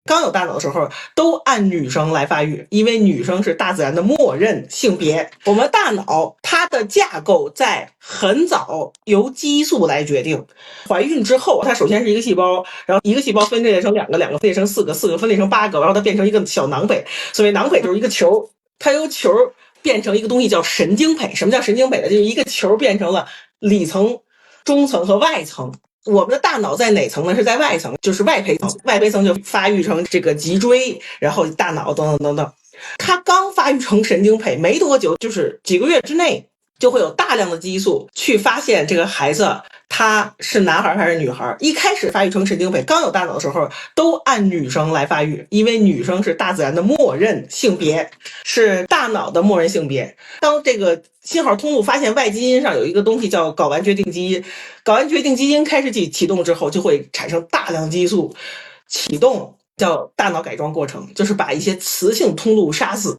刚有大脑的时候都按女生来发育，因为女生是大自然的默认性别。我们大脑它的架构在很早由激素来决定。怀孕之后，它首先是一个细胞，然后一个细胞分裂成两个，两个分裂成四个，四个分裂成8个，然后它变成一个小囊胚。所谓囊胚就是一个球，它由球变成一个东西叫神经胚。什么叫神经胚呢？就是一个球变成了里层、中层和外层。我们的大脑在哪层呢？是在外层，就是外胚层。外胚层就发育成这个脊椎，然后大脑等等等等。它刚发育成神经胚没多久，就是几个月之内，就会有大量的激素去发现这个孩子他是男孩还是女孩。一开始发育成神经胚，刚有大脑的时候都按女生来发育，因为女生是大自然的默认性别，是大脑的默认性别。当这个信号通路发现外基因上有一个东西叫睾丸决定基因，睾丸决定基因开始启动之后，就会产生大量激素，启动叫大脑改装过程，就是把一些雌性通路杀死，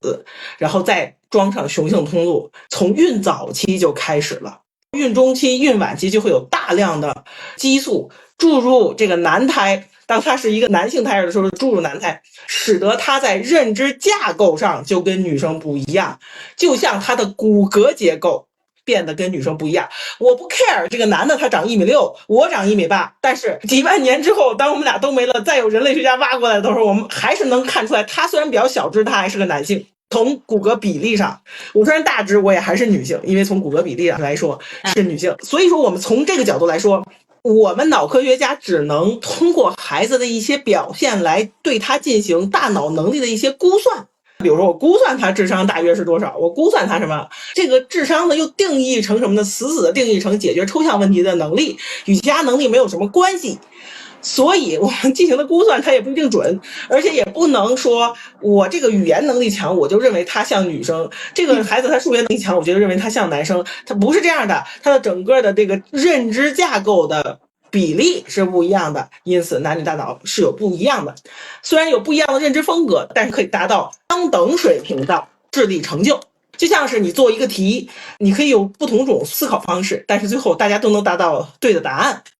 然后再装上雄性通路。从孕早期就开始了，孕中期、孕晚期就会有大量的激素注入这个男胎。当他是一个男性胎儿的时候，注入男胎，使得他在认知架构上就跟女生不一样，就像他的骨骼结构变得跟女生不一样。我不 care 这个男的他长1.6米，我长1.8米，但是几万年之后，当我们俩都没了，再有人类学家挖过来的时候，我们还是能看出来，他虽然比较小只，他还是个男性。从骨骼比例上，我虽然大只，我也还是女性，因为从骨骼比例上来说是女性。所以说我们从这个角度来说，我们脑科学家只能通过孩子的一些表现来对他进行大脑能力的一些估算。比如说我估算他智商大约是多少，我估算他什么，这个智商呢又定义成什么呢？死死的定义成解决抽象问题的能力，与其他能力没有什么关系。所以我们进行的估算它也不一定准，而且也不能说我这个语言能力强我就认为他像女生，这个孩子他数学能力强我就认为他像男生，他不是这样的，他的整个的这个认知架构的比例是不一样的，因此男女大脑是有不一样的。虽然有不一样的认知风格，但是可以达到相等水平的智力成就。就像是你做一个题，你可以有不同种思考方式，但是最后大家都能达到对的答案。